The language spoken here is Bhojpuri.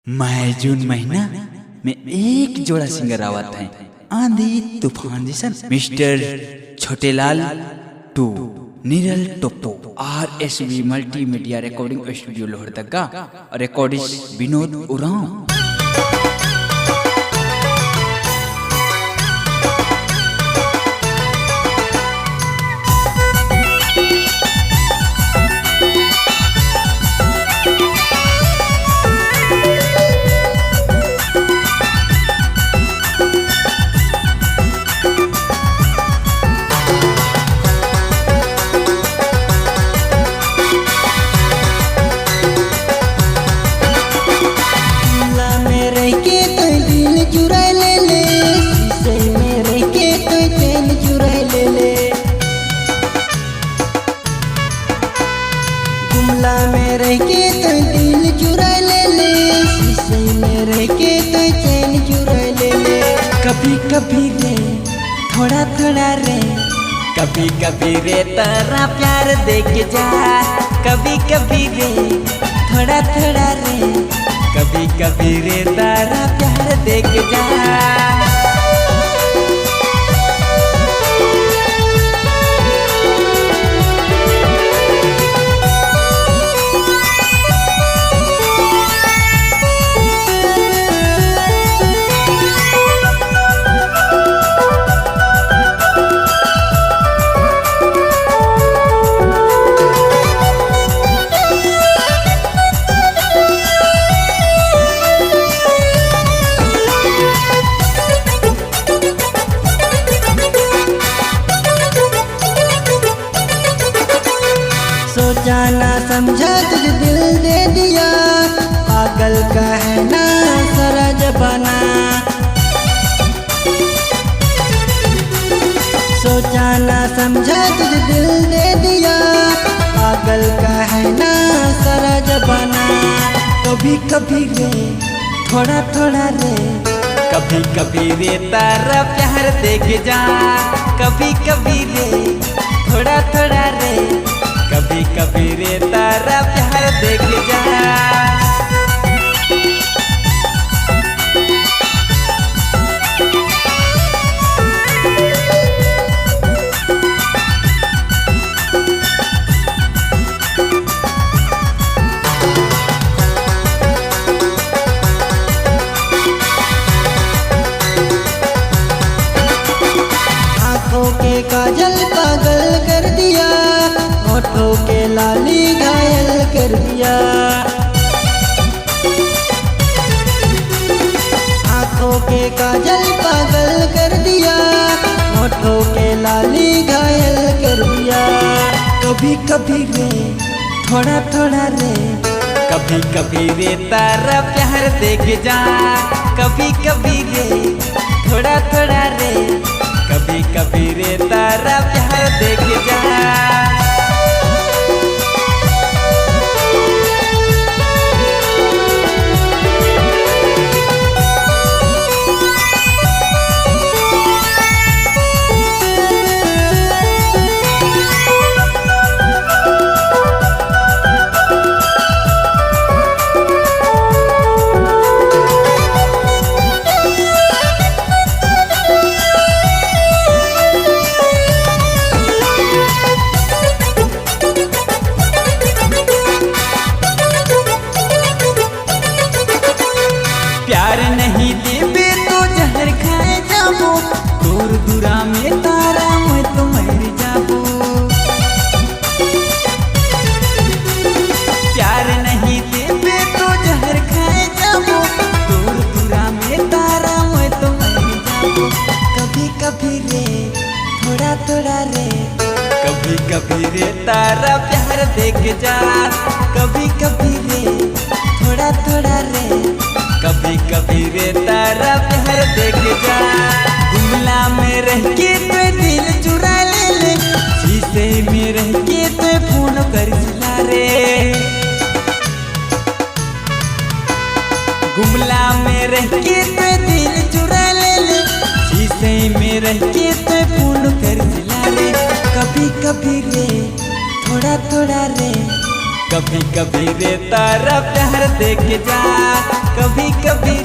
मई जून महीना में एक जोड़ा सिंगर आवत है आंधी तूफान जैसा mister Chhotelal to Niral Toppo RSV multimedia recording studio Lohardaga और रिकॉर्डिस्ट विनोद उरांव। में रह के तो दिल चुरा ले ले, शीशे में रह के तो चैन चुरा ले ले। कभी कभी रे थोड़ा थोड़ा रे, कभी कभी रे तेरा प्यार देख जा, कभी कभी रे थोड़ा थोड़ा रे, कभी कभी रे तेरा प्यार देख जा। सोचा ना समझा तुझे दिल दे दिया, पागल का है ना सारा जमाना। सोचा ना समझा तुझे दिल दे दिया, पागल का है ना सारा जमाना। कभी कभी रे थोड़ा थोड़ा रे, कभी कभी रे तेरा प्यार देख जा, कभी कभी रे थोड़ा थोड़ा रे, कभी कभी रे तेरा प्यार देख जा। आँखों के काजल पागल कर दिया, होठों के लाली घायल कर दिया। आँखों के काजल पागल कर दिया, होठों के लाली घायल कर दिया। कभी कभी रे थोड़ा थोड़ा रे, कभी कभी रे तेरा प्यार देख जा, कभी कभी रे थोड़ा थोड़ा रे, कभी कभी रे तेरा प्यार देख जा। प्यार नहीं देबे तो जहर खाए जाबो, दूर दूरा में तारा मैं तो मर जाबो। प्यार नहीं देबे तो जहर खाए जाबो, दूर दूरा में तारा मैं तो मर जाबो। कभी कभी रे थोड़ा थोड़ा रे, कभी कभी रे तारा प्यार देख जा, कभी कभी रे थोड़ा थोड़ा रे, कभी कभी रे तारा प्यार देख जा। गुमला में रह के तो दिल चुरा ले ले, शीशे में रह के तो फोन कर जिला रे। गुमला में रह के तो दिल चुरा ले ले, शीशे में रह के तो फोन कर जिला रे। कभी कभी रे थोड़ा थोड़ा रे, कभी कभी रे तारा प्यार देख जा, कभी कभी